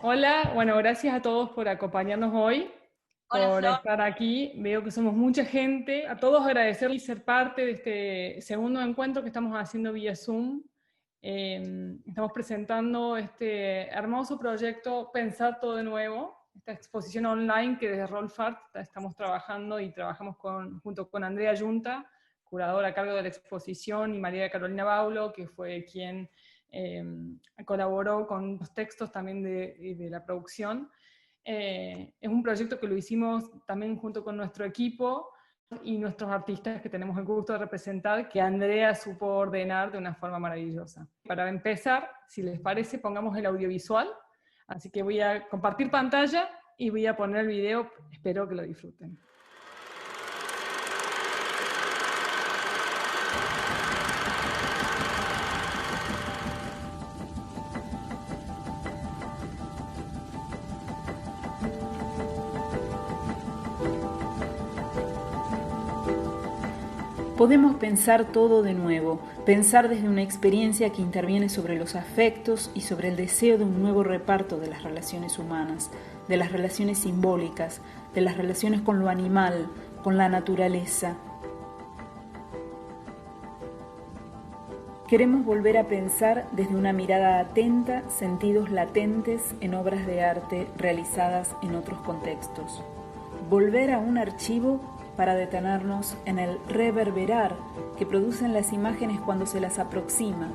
Hola, bueno, gracias a todos por acompañarnos hoy, Hola, por Flor. estar aquí. Veo que somos mucha gente. A todos agradecerles y ser parte de este segundo encuentro que estamos haciendo vía Zoom. Estamos presentando este hermoso proyecto Pensar Todo de Nuevo, esta exposición online que desde Rolfart estamos trabajando y trabajamos junto con Andrea Yunta, curadora a cargo de la exposición, y María Carolina Baulo, que fue quien eh, colaboró con los textos también de la producción. Es un proyecto que lo hicimos también junto con nuestro equipo y nuestros artistas que tenemos el gusto de representar, que Andrea supo ordenar de una forma maravillosa. Para empezar, si les parece, pongamos el audiovisual. Así que voy a compartir pantalla y voy a poner el video. Espero que lo disfruten. Podemos pensar todo de nuevo, pensar desde una experiencia que interviene sobre los afectos y sobre el deseo de un nuevo reparto de las relaciones humanas, de las relaciones simbólicas, de las relaciones con lo animal, con la naturaleza. Queremos volver a pensar desde una mirada atenta sentidos latentes en obras de arte realizadas en otros contextos. Volver a un archivo para detenernos en el reverberar que producen las imágenes cuando se las aproxima.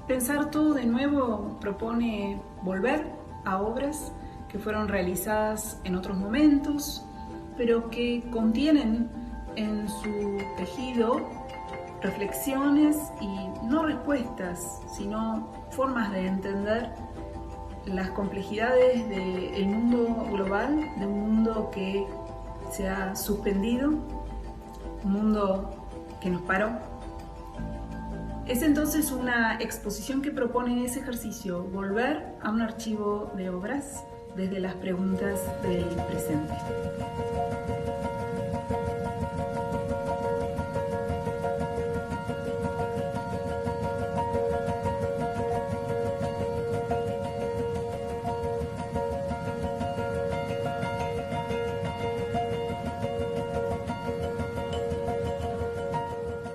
Pensar todo de nuevo propone volver a obras que fueron realizadas en otros momentos, pero que contienen en su tejido reflexiones y no respuestas, sino formas de entender las complejidades del mundo global, de un mundo que se ha suspendido, un mundo que nos paró. Es entonces una exposición que propone ese ejercicio, volver a un archivo de obras desde las preguntas del presente.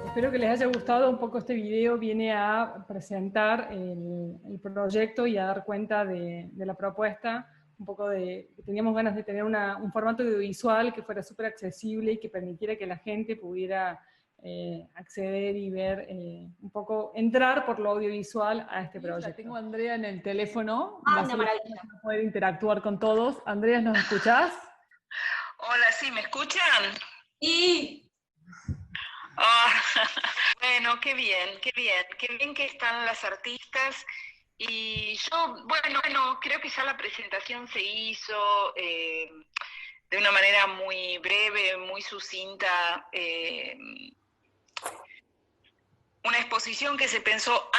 Espero que les haya gustado un poco este video. Viene a presentar el proyecto y a dar cuenta de la propuesta. Un poco teníamos ganas de tener un formato audiovisual que fuera súper accesible y que permitiera que la gente pudiera acceder y ver un poco, entrar por lo audiovisual a este proyecto. La tengo a Andrea en el teléfono. Va Ay, a una ser maravilla. poder interactuar con todos. Andrea, ¿nos escuchás? Hola, ¿sí me escuchan? Y Ah, bueno, qué bien que están las artistas. Y yo, bueno, creo que ya la presentación se hizo de una manera muy breve, muy sucinta. Una exposición que se pensó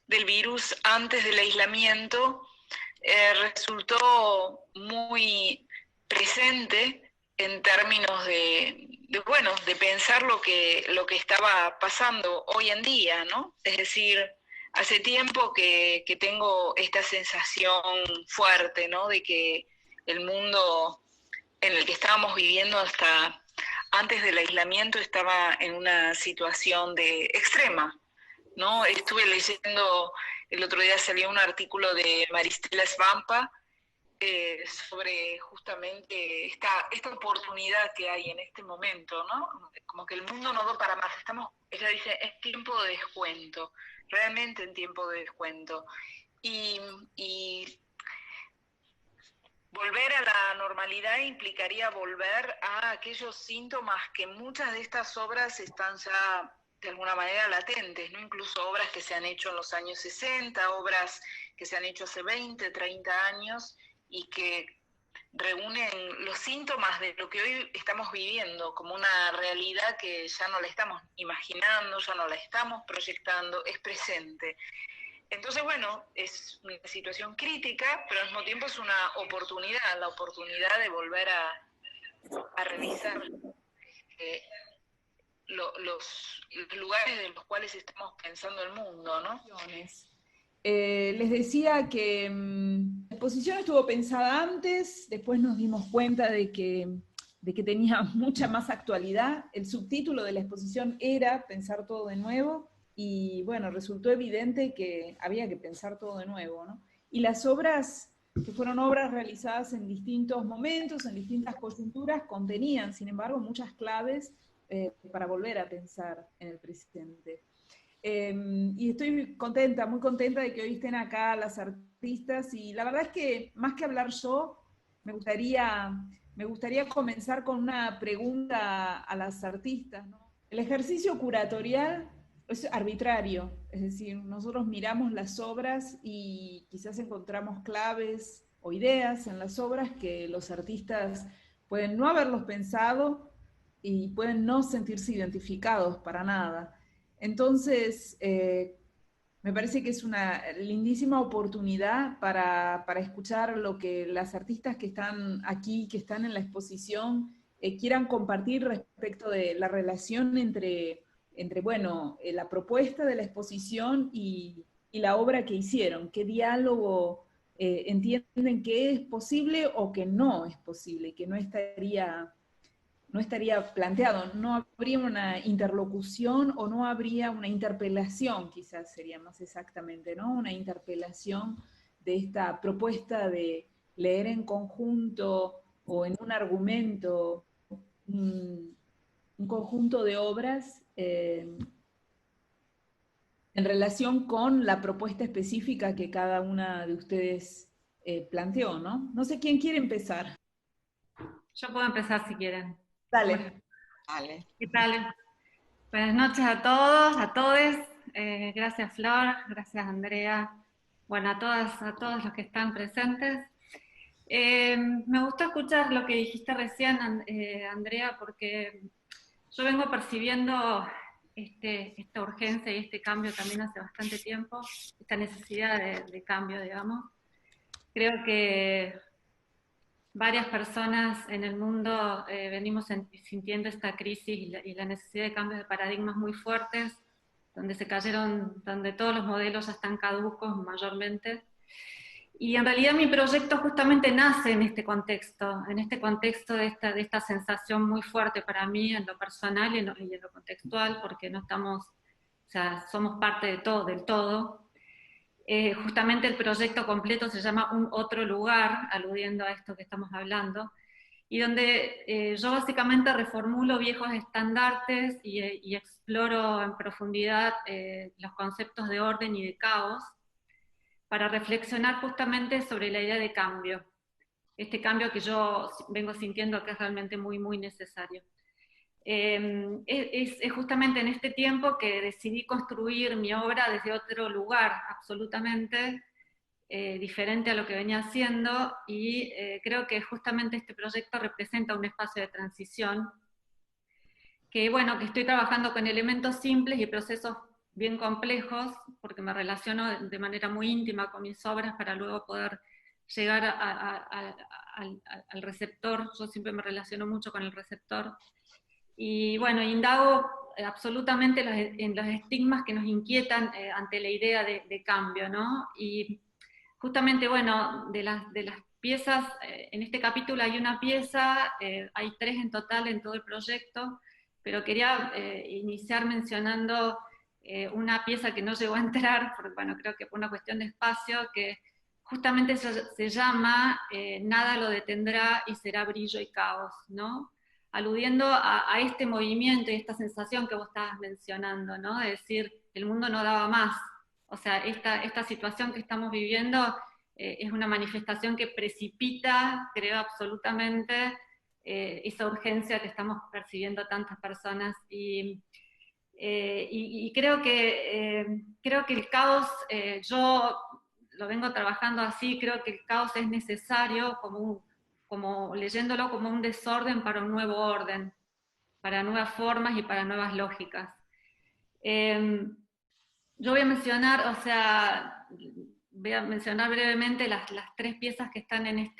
del virus, antes del aislamiento, resultó muy presente en términos de pensar lo que estaba pasando hoy en día, ¿no? Es decir, hace tiempo que tengo esta sensación fuerte, ¿no? De que el mundo en el que estábamos viviendo hasta antes del aislamiento estaba en una situación de extrema, ¿no? Estuve leyendo, el otro día salió un artículo de Maristela Svampa sobre justamente esta oportunidad que hay en este momento, ¿no? Como que el mundo no da para más. Ella dice, es tiempo de descuento, realmente en tiempo de descuento. Y volver a la normalidad implicaría volver a aquellos síntomas que muchas de estas obras están ya de alguna manera latentes, ¿no? Incluso obras que se han hecho en los años 60, obras que se han hecho hace 20, 30 años y que reúnen los síntomas de lo que hoy estamos viviendo como una realidad que ya no la estamos imaginando, ya no la estamos proyectando, es presente. Entonces, bueno, es una situación crítica, pero al mismo tiempo es una oportunidad, la oportunidad de volver a revisar los lugares de los cuales estamos pensando el mundo, ¿no? Les decía que la exposición estuvo pensada antes, después nos dimos cuenta de que tenía mucha más actualidad. El subtítulo de la exposición era Pensar todo de nuevo, y bueno, resultó evidente que había que pensar todo de nuevo, ¿no? Y las obras, que fueron obras realizadas en distintos momentos, en distintas coyunturas, contenían, sin embargo, muchas claves para volver a pensar en el presente. Y estoy contenta, muy contenta de que hoy estén acá las artistas, y la verdad es que más que hablar yo, me gustaría comenzar con una pregunta a las artistas, ¿no? El ejercicio curatorial es arbitrario, es decir, nosotros miramos las obras y quizás encontramos claves o ideas en las obras que los artistas pueden no haberlos pensado y pueden no sentirse identificados para nada. Entonces, me parece que es una lindísima oportunidad para escuchar lo que las artistas que están aquí, que están en la exposición, quieran compartir respecto de la relación entre bueno, la propuesta de la exposición y la obra que hicieron. ¿Qué diálogo entienden que es posible o que no es posible, que no estaría planteado? No habría una interlocución o no habría una interpelación, quizás sería más exactamente, ¿no? Una interpelación de esta propuesta de leer en conjunto o en un argumento un conjunto de obras en relación con la propuesta específica que cada una de ustedes planteó, ¿no? No sé quién quiere empezar. Yo puedo empezar si quieren. Dale. Bueno, dale. ¿Qué tal? Buenas noches a todos, a todes. Gracias Flor, gracias Andrea. Bueno, a todos los que están presentes. Me gustó escuchar lo que dijiste recién, Andrea, porque yo vengo percibiendo esta urgencia y este cambio también hace bastante tiempo, esta necesidad de cambio, digamos. Creo que varias personas en el mundo venimos sintiendo esta crisis y la necesidad de cambios de paradigmas muy fuertes, donde todos los modelos ya están caducos mayormente. Y en realidad mi proyecto justamente nace en este contexto de esta sensación muy fuerte para mí en lo personal y en lo contextual, porque no estamos, o sea, somos parte de todo, del todo. Justamente el proyecto completo se llama Un Otro Lugar, aludiendo a esto que estamos hablando, y donde yo básicamente reformulo viejos estandartes y exploro en profundidad los conceptos de orden y de caos, para reflexionar justamente sobre la idea de cambio, este cambio que yo vengo sintiendo que es realmente muy, muy necesario. Es justamente en este tiempo que decidí construir mi obra desde otro lugar, absolutamente diferente a lo que venía haciendo, y creo que justamente este proyecto representa un espacio de transición, que bueno, que estoy trabajando con elementos simples y procesos bien complejos, porque me relaciono de manera muy íntima con mis obras para luego poder llegar al receptor. Yo siempre me relaciono mucho con el receptor. Y bueno, indago absolutamente en los estigmas que nos inquietan ante la idea de cambio, ¿no? Y justamente, bueno, de las piezas, en este capítulo hay una pieza, hay 3 en total en todo el proyecto, pero quería iniciar mencionando una pieza que no llegó a entrar, porque bueno, creo que por una cuestión de espacio, que justamente se llama Nada lo detendrá y será brillo y caos, ¿no? Aludiendo a este movimiento y esta sensación que vos estabas mencionando, ¿no? De decir, el mundo no daba más. O sea, esta situación que estamos viviendo es una manifestación que precipita, creo absolutamente, esa urgencia que estamos percibiendo tantas personas. Y creo que el caos, yo lo vengo trabajando así, creo que el caos es necesario, como leyéndolo como un desorden para un nuevo orden, para nuevas formas y para nuevas lógicas. Yo voy a mencionar, brevemente las 3 piezas que están en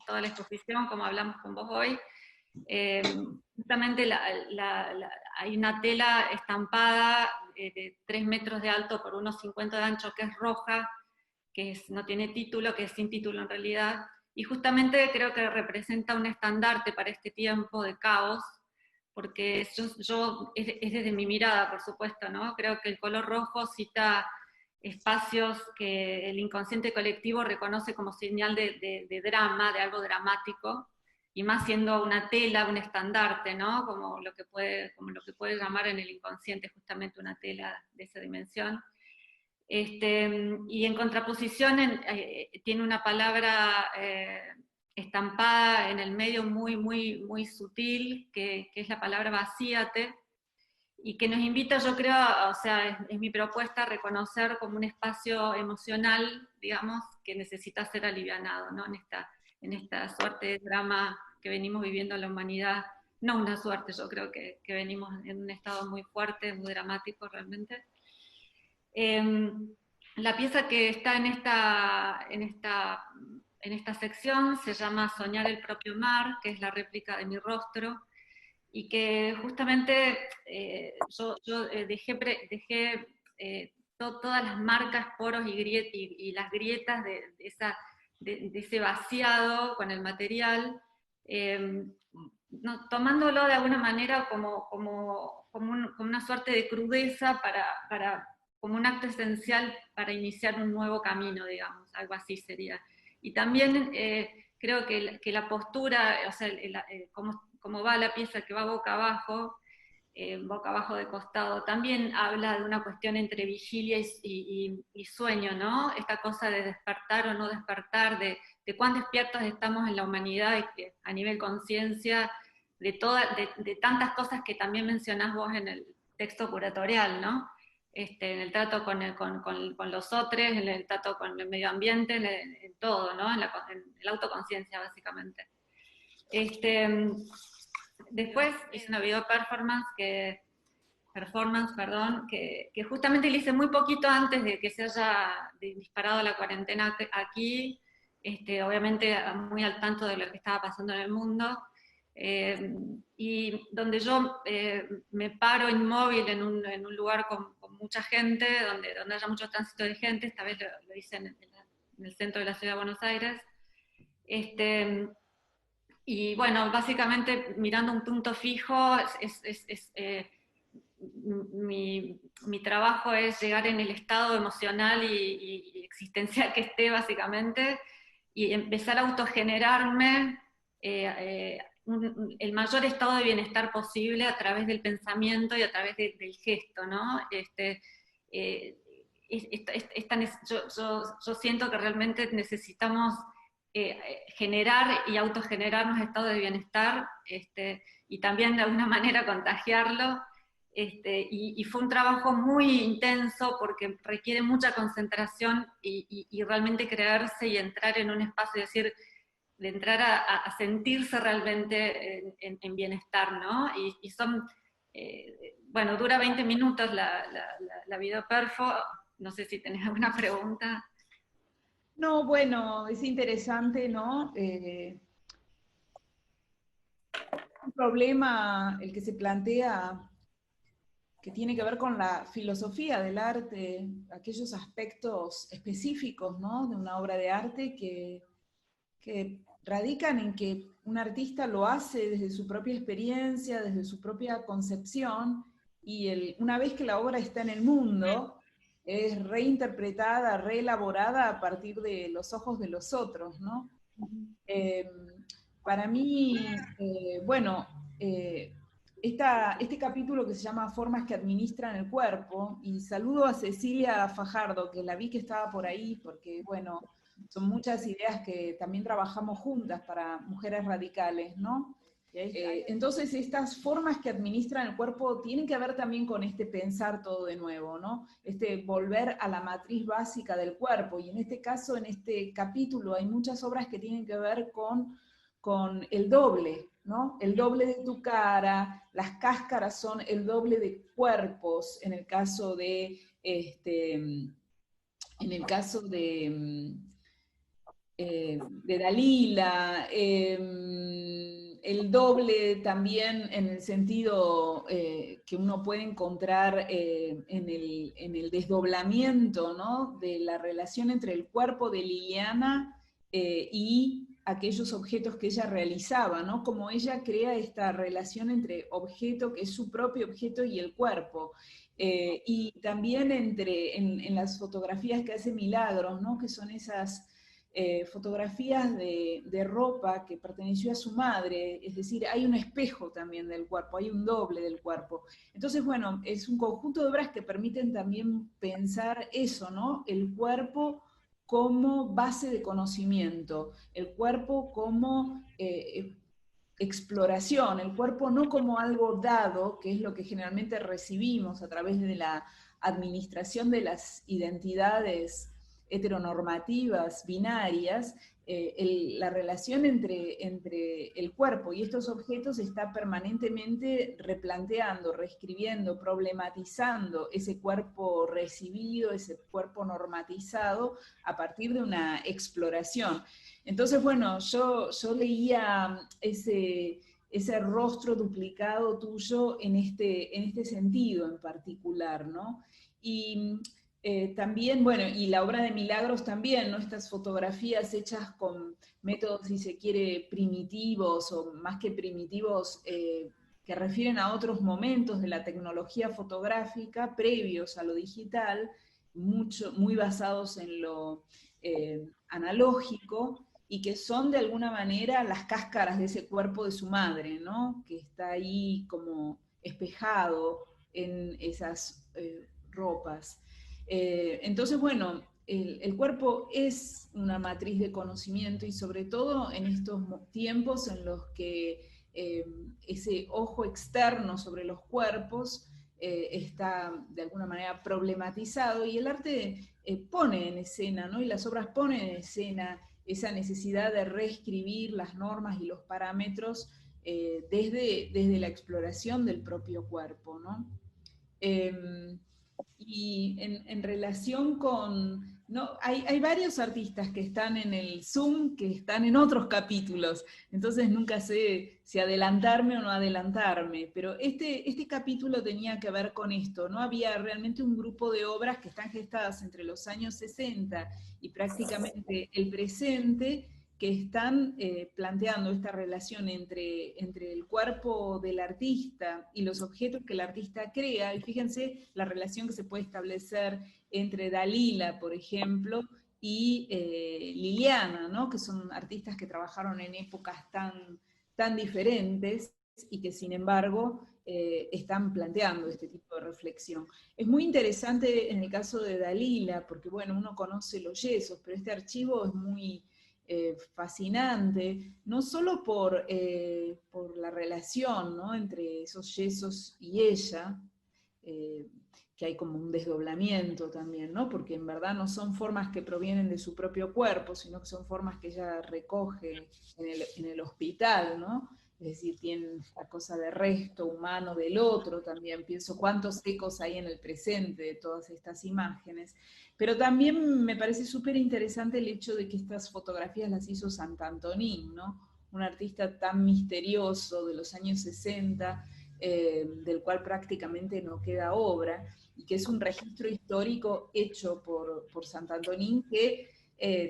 toda la exposición, como hablamos con vos hoy. justamente hay una tela estampada de 3 metros de alto por unos 50 de ancho, que es roja, no tiene título, que es sin título en realidad, y justamente creo que representa un estandarte para este tiempo de caos, porque es desde mi mirada, por supuesto, ¿no? Creo que el color rojo cita espacios que el inconsciente colectivo reconoce como señal de drama, de algo dramático, y más siendo una tela, un estandarte, ¿no? Como lo que puede llamar en el inconsciente justamente una tela de esa dimensión. Y en contraposición tiene una palabra estampada en el medio muy, muy, muy sutil, que es la palabra vacíate, y que nos invita, yo creo, o sea, es mi propuesta, a reconocer como un espacio emocional, digamos, que necesita ser alivianado, ¿no? En esta suerte de drama que venimos viviendo en la humanidad. No una suerte, yo creo que venimos en un estado muy fuerte, muy dramático realmente. La pieza que está en esta sección se llama Soñar el propio mar, que es la réplica de mi rostro, y que justamente yo dejé todas las marcas, poros y las grietas de ese vaciado con el material, no, tomándolo de alguna manera como una suerte de crudeza como un acto esencial para iniciar un nuevo camino, digamos, algo así sería. Y también creo que la postura, o sea, como va la pieza que va boca abajo de costado, también habla de una cuestión entre vigilia y sueño, ¿no? Esta cosa de despertar o no despertar, de cuán despiertos estamos en la humanidad y que, a nivel conciencia, de tantas cosas que también mencionás vos en el texto curatorial, ¿no? En el trato con los otros, en el trato con el medio ambiente, en todo, ¿no? En la autoconciencia, básicamente. Después hice una video performance que justamente le hice muy poquito antes de que se haya disparado la cuarentena aquí, obviamente muy al tanto de lo que estaba pasando en el mundo, y donde yo me paro inmóvil en un lugar con mucha gente, donde haya mucho tránsito de gente. Esta vez lo hice en el centro de la ciudad de Buenos Aires, y bueno, básicamente mirando un punto fijo, mi trabajo es llegar en el estado emocional y existencial que esté, básicamente, y empezar a autogenerarme el mayor estado de bienestar posible a través del pensamiento y a través del gesto, ¿no? Yo siento que realmente necesitamos generar y autogenerarnos estados de bienestar, y también de alguna manera contagiarlo. Y fue un trabajo muy intenso porque requiere mucha concentración y realmente creerse y entrar en un espacio, es decir, de entrar a sentirse realmente en bienestar, ¿no? Y son, bueno, dura 20 minutos la video perfo. No sé si tenés alguna pregunta. No, bueno, es interesante, ¿no? Un problema el que se plantea, que tiene que ver con la filosofía del arte, aquellos aspectos específicos, ¿no? De una obra de arte que radican en que un artista lo hace desde su propia experiencia, desde su propia concepción, y una vez que la obra está en el mundo, es reinterpretada, reelaborada a partir de los ojos de los otros, ¿no? Para mí, bueno, este capítulo que se llama Formas que administran el cuerpo, y saludo a Cecilia Fajardo, que la vi que estaba por ahí, porque, bueno, son muchas ideas que también trabajamos juntas para mujeres radicales, ¿no? Entonces, estas formas que administran el cuerpo tienen que ver también con este pensar todo de nuevo, ¿no? Volver a la matriz básica del cuerpo, y en este caso, en este capítulo, hay muchas obras que tienen que ver con el doble, ¿no? El doble de tu cara, las cáscaras son el doble de cuerpos, en el caso de Dalila, el doble también en el sentido que uno puede encontrar en el desdoblamiento, ¿no?, de la relación entre el cuerpo de Liliana y aquellos objetos que ella realizaba, ¿no? Como ella crea esta relación entre objeto, que es su propio objeto, y el cuerpo. Y también en las fotografías que hace Milagros, ¿no?, que son esas fotografías de ropa que perteneció a su madre, es decir, hay un espejo también del cuerpo, hay un doble del cuerpo. Entonces, bueno, es un conjunto de obras que permiten también pensar eso, ¿no? El cuerpo como base de conocimiento, el cuerpo como exploración, el cuerpo no como algo dado, que es lo que generalmente recibimos a través de la administración de las identidades heteronormativas, binarias. La relación entre el cuerpo y estos objetos está permanentemente replanteando, reescribiendo, problematizando ese cuerpo recibido, ese cuerpo normatizado, a partir de una exploración. Entonces, bueno, yo leía ese rostro duplicado tuyo en este sentido en particular, ¿no? Y también, bueno, y la obra de Milagros también, ¿no? Estas fotografías hechas con métodos, si se quiere, primitivos, o más que primitivos, que refieren a otros momentos de la tecnología fotográfica previos a lo digital, muy basados en lo analógico, y que son de alguna manera las cáscaras de ese cuerpo de su madre, ¿no?, que está ahí como espejado en esas ropas. Entonces, bueno, el cuerpo es una matriz de conocimiento, y sobre todo en estos tiempos en los que ese ojo externo sobre los cuerpos está de alguna manera problematizado, y el arte pone en escena, ¿no?, y las obras ponen en escena esa necesidad de reescribir las normas y los parámetros desde la exploración del propio cuerpo, ¿no? Y en relación con... ¿no? Hay varios artistas que están en el Zoom, que están en otros capítulos, entonces nunca sé si adelantarme o no adelantarme, pero este capítulo tenía que ver con esto, ¿no? Había realmente un grupo de obras que están gestadas entre los años 60 y prácticamente el presente, que están planteando esta relación entre el cuerpo del artista y los objetos que el artista crea. Y fíjense la relación que se puede establecer entre Dalila, por ejemplo, y Liliana, ¿no?, que son artistas que trabajaron en épocas tan diferentes, y que sin embargo están planteando este tipo de reflexión. Es muy interesante en el caso de Dalila, porque bueno, uno conoce los yesos, pero este archivo es muy fascinante, no solo por la relación, ¿no?, entre esos yesos y ella, que hay como un desdoblamiento también, ¿no?, porque en verdad no son formas que provienen de su propio cuerpo, sino que son formas que ella recoge en el hospital, ¿no? Es decir, tienen la cosa de resto humano del otro también. Pienso cuántos ecos hay en el presente de todas estas imágenes. Pero también me parece súper interesante el hecho de que estas fotografías las hizo Sant'Antonin, ¿no?, un artista tan misterioso de los años 60, del cual prácticamente no queda obra, y que es un registro histórico hecho por Sant'Antonin, que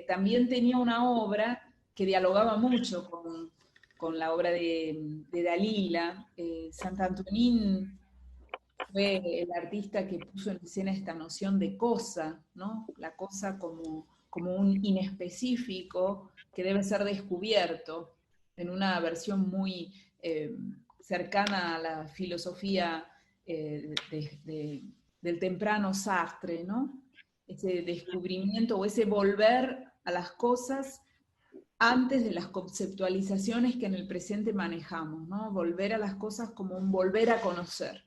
también tenía una obra que dialogaba mucho con la obra de Dalila. Sant'Antonin fue el artista que puso en escena esta noción de cosa, ¿no?, la cosa como un inespecífico que debe ser descubierto, en una versión muy cercana a la filosofía del temprano Sartre, ¿no?, ese descubrimiento o ese volver a las cosas antes de las conceptualizaciones que en el presente manejamos, ¿no?, volver a las cosas como un volver a conocer.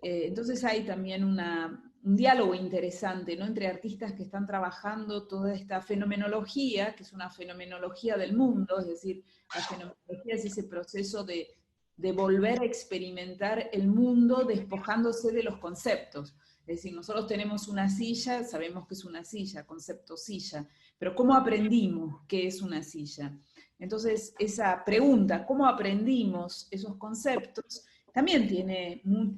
Entonces hay también un diálogo interesante, ¿no?, entre artistas que están trabajando toda esta fenomenología, que es una fenomenología del mundo, es decir, la fenomenología es ese proceso de volver a experimentar el mundo despojándose de los conceptos. Es decir, nosotros tenemos una silla, sabemos que es una silla, concepto silla, pero ¿cómo aprendimos qué es una silla? Entonces, esa pregunta, ¿cómo aprendimos esos conceptos? También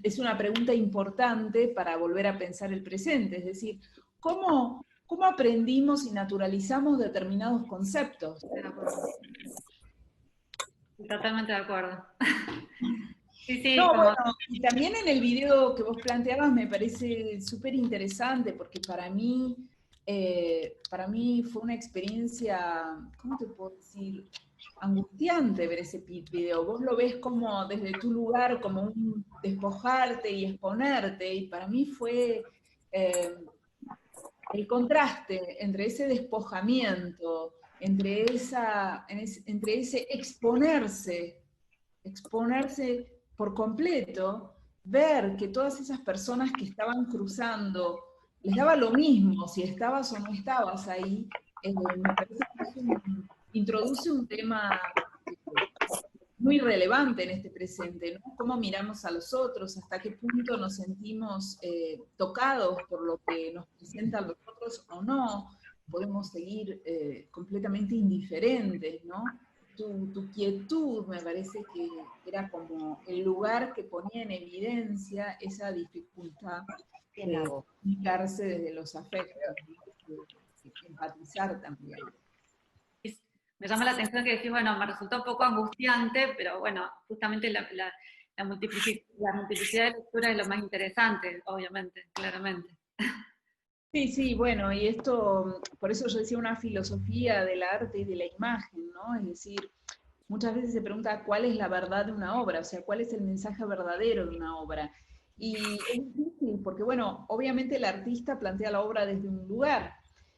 es una pregunta importante para volver a pensar el presente, es decir, ¿cómo aprendimos y naturalizamos determinados conceptos? Totalmente de acuerdo. Sí, sí, No, como... bueno, y también en el video que vos planteabas me parece súper interesante, porque para mí fue una experiencia, ¿cómo te puedo decir? Angustiante ver ese video. Vos lo ves como desde tu lugar, como un despojarte y exponerte, y para mí fue el contraste entre ese despojamiento, entre ese exponerse por completo, ver que todas esas personas que estaban cruzando, les daba lo mismo si estabas o no estabas ahí, me parece que introduce un tema muy relevante en este presente, ¿no? Cómo miramos a los otros, hasta qué punto nos sentimos tocados por lo que nos presentan los otros o no, podemos seguir completamente indiferentes, ¿no? Tu quietud me parece que era como el lugar que ponía en evidencia esa dificultad de comunicarse desde los afectos, ¿no? De empatizar también. Me llama la atención que decís, bueno, me resultó un poco angustiante, pero bueno, justamente la multiplicidad de lecturas es lo más interesante, obviamente, claramente. Sí, sí, bueno, y esto, por eso yo decía una filosofía del arte y de la imagen, ¿no? Es decir, muchas veces se pregunta cuál es la verdad de una obra, o sea, cuál es el mensaje verdadero de una obra. Y es difícil, porque bueno, obviamente el artista plantea la obra desde un lugar,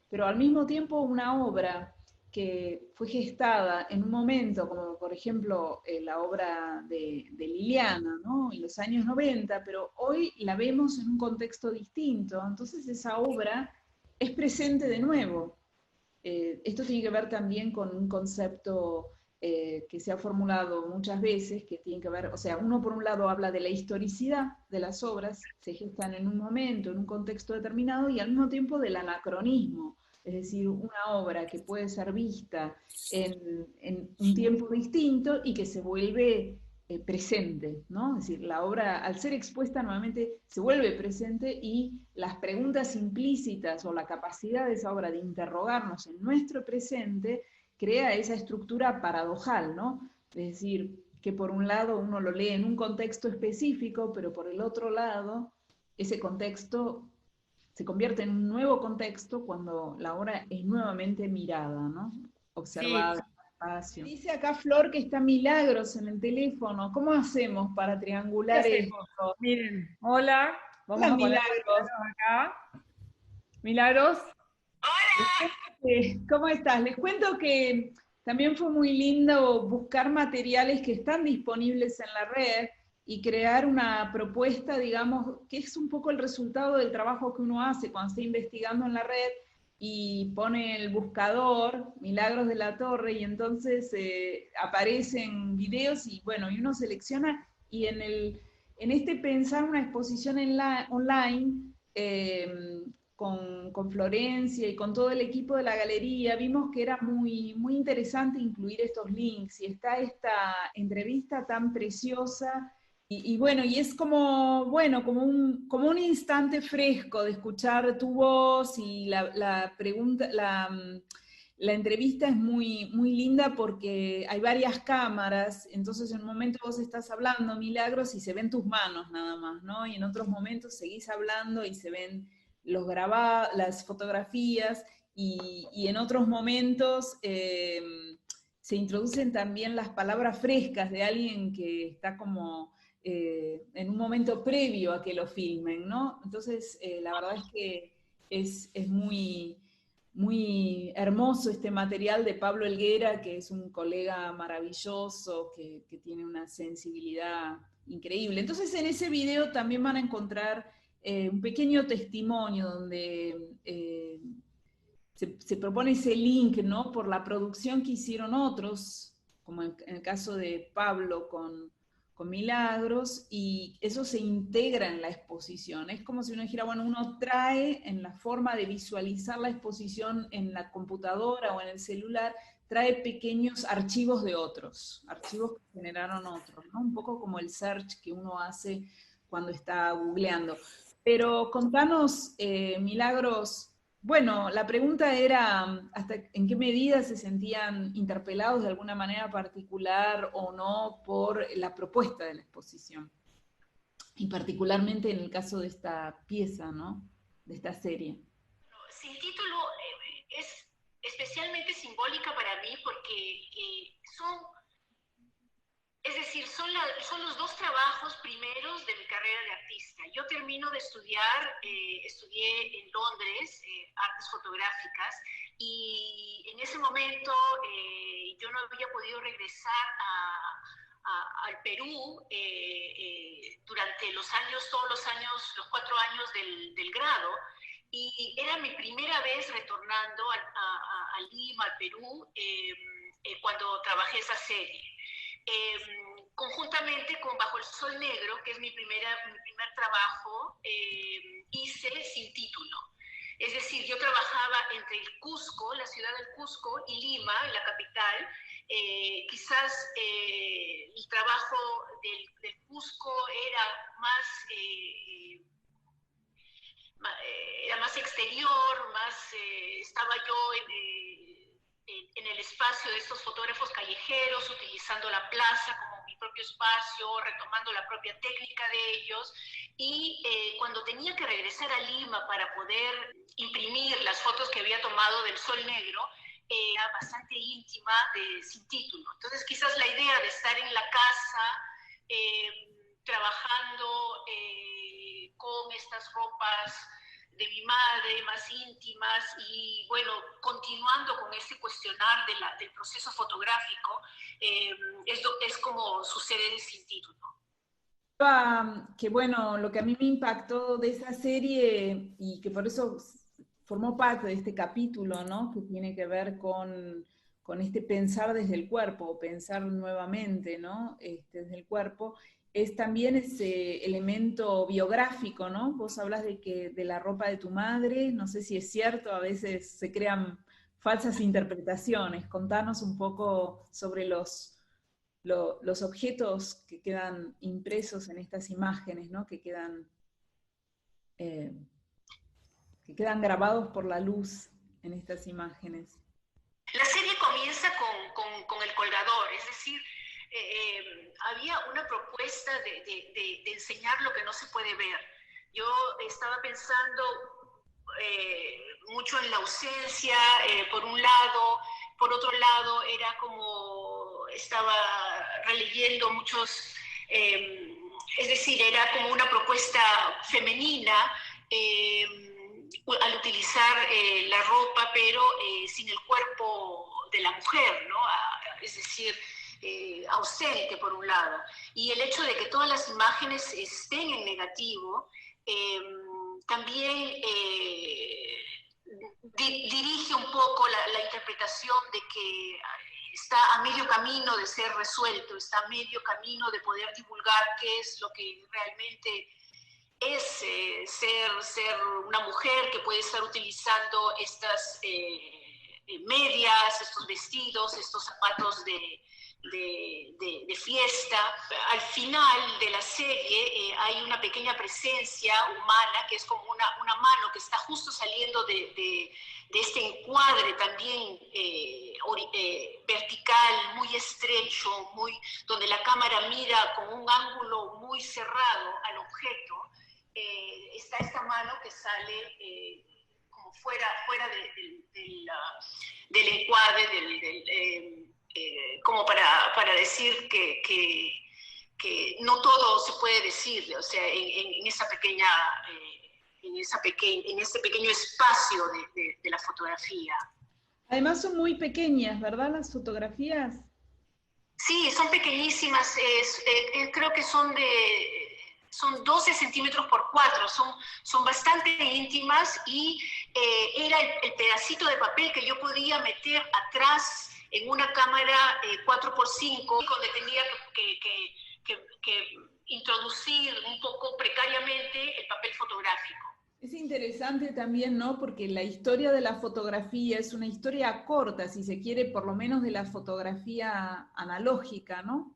pero al mismo tiempo una obra que fue gestada en un momento, como por ejemplo la obra de Liliana, ¿no? En los años 90, pero hoy la vemos en un contexto distinto, entonces esa obra es presente de nuevo. Esto tiene que ver también con un concepto que se ha formulado muchas veces, que tiene que ver, o sea, uno por un lado habla de la historicidad de las obras, se gestan en un momento, en un contexto determinado, y al mismo tiempo del anacronismo, es decir, una obra que puede ser vista en un tiempo distinto y que se vuelve presente, ¿no? Es decir, la obra al ser expuesta nuevamente se vuelve presente y las preguntas implícitas o la capacidad de esa obra de interrogarnos en nuestro presente crea esa estructura paradojal, ¿no? Es decir, que por un lado uno lo lee en un contexto específico, pero por el otro lado ese contexto se convierte en un nuevo contexto cuando la obra es nuevamente mirada, ¿no? Observada. Sí. Dice acá Flor que está Milagros en el teléfono. ¿Cómo hacemos para triangular esto? Miren, hola, vamos a poner Milagros acá. Milagros. Hola. ¿Cómo estás? Les cuento que también fue muy lindo buscar materiales que están disponibles en la red y crear una propuesta, digamos, que es un poco el resultado del trabajo que uno hace cuando está investigando en la red y pone el buscador Milagros de la Torre y entonces aparecen videos y bueno, y uno selecciona y en este pensar una exposición online con Florencia y con todo el equipo de la galería, vimos que era muy, muy interesante incluir estos links y está esta entrevista tan preciosa. Y bueno, y es como, bueno, como un instante fresco de escuchar tu voz y la pregunta, la entrevista es muy, muy linda porque hay varias cámaras, entonces en un momento vos estás hablando, Milagros, y se ven tus manos nada más, ¿no? Y en otros momentos seguís hablando y se ven las fotografías, y en otros momentos se introducen también las palabras frescas de alguien que está como en un momento previo a que lo filmen, ¿no? Entonces, la verdad es que es muy, muy hermoso este material de Pablo Helguera, que es un colega maravilloso, que tiene una sensibilidad increíble. Entonces, en ese video también van a encontrar un pequeño testimonio donde se propone ese link, ¿no? Por la producción que hicieron otros, como en el caso de Pablo con Milagros, y eso se integra en la exposición. Es como si uno dijera, bueno, uno trae en la forma de visualizar la exposición en la computadora o en el celular, trae pequeños archivos de otros, archivos que generaron otros, ¿no? Un poco como el search que uno hace cuando está googleando. Pero contanos, Milagros, bueno, la pregunta era hasta en qué medida se sentían interpelados de alguna manera particular o no por la propuesta de la exposición. Y particularmente en el caso de esta pieza, ¿no? De esta serie. Sin título es especialmente simbólica para mí porque son los dos trabajos primeros de mi carrera de artista. Yo termino de estudiar, estudié en Londres artes fotográficas y en ese momento yo no había podido regresar al Perú durante todos los años, los 4 años del grado, y era mi primera vez retornando a Lima, al Perú, cuando trabajé esa serie. Conjuntamente con Bajo el Sol Negro, que es mi primer trabajo, hice Sin Título. Es decir, yo trabajaba entre el Cusco, la ciudad del Cusco, y Lima, la capital. Quizás el trabajo del Cusco era más exterior, estaba yo en el espacio de estos fotógrafos callejeros, utilizando la plaza como mi propio espacio, retomando la propia técnica de ellos, y cuando tenía que regresar a Lima para poder imprimir las fotos que había tomado del Sol Negro, era bastante íntima, Sin Título. Entonces quizás la idea de estar en la casa, trabajando con estas ropas de mi madre, más íntimas, y bueno, continuando con ese cuestionar del proceso fotográfico, es como sucede en Sin Título. Que bueno, lo que a mí me impactó de esa serie, y que por eso formó parte de este capítulo, ¿no? Que tiene que ver con este pensar desde el cuerpo, pensar nuevamente, ¿no? Desde el cuerpo, es también ese elemento biográfico, ¿no? Vos hablas de la ropa de tu madre, no sé si es cierto, a veces se crean falsas interpretaciones. Contanos un poco sobre los objetos que quedan impresos en estas imágenes, ¿no? Que quedan grabados por la luz en estas imágenes. La serie comienza con el colgador, es decir, había una propuesta de enseñar lo que no se puede ver. Yo estaba pensando mucho en la ausencia, por un lado. Por otro lado, era como estaba releyendo muchos, es decir, era como una propuesta femenina al utilizar la ropa, pero sin el cuerpo de la mujer, ¿no? Es decir, ausente por un lado. Y el hecho de que todas las imágenes estén en negativo también dirige un poco la interpretación de que está a medio camino de ser resuelto, está a medio camino de poder divulgar qué es lo que realmente es ser una mujer que puede estar utilizando estas medias, estos vestidos, estos zapatos de fiesta. Al final de la serie hay una pequeña presencia humana que es como una mano que está justo saliendo de este encuadre también vertical, muy estrecho, donde la cámara mira con un ángulo muy cerrado al objeto. Está esta mano que sale como fuera del encuadre, como para decir que no todo se puede decir, o sea, en este pequeño espacio de la fotografía. Además son muy pequeñas, ¿verdad, las fotografías? Sí, son pequeñísimas, creo que son 12 centímetros por 4, son bastante íntimas, y era el pedacito de papel que yo podía meter atrás en una cámara 4x5, donde tenía que introducir un poco precariamente el papel fotográfico. Es interesante también, ¿no? Porque la historia de la fotografía es una historia corta, si se quiere, por lo menos de la fotografía analógica, ¿no?